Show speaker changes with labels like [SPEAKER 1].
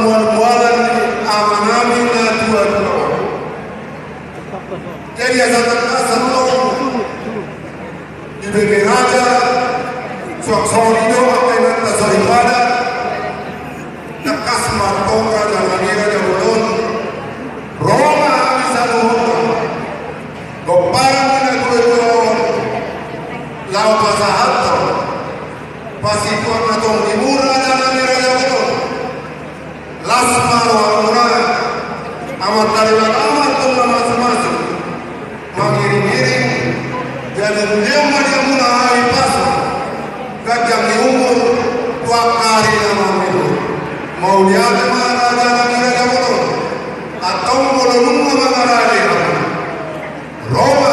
[SPEAKER 1] mual-mualan amanami na dua-dua. Jadi asal di bumi raja suaksonido akan tasarifada nakas martoka dan manira dan ulun Roma bisa luhur goparang na dua-dua lau pasahato pasituan atong imura dan manira dan ulun lasmar wa amat tariwan amat tunggu masing-masing mengiring-iring dan beliau dia mulai pasang gajah di umur 2 kali nama itu mau dia kemana raja lagi raja atau mau nunggu mana raja Roma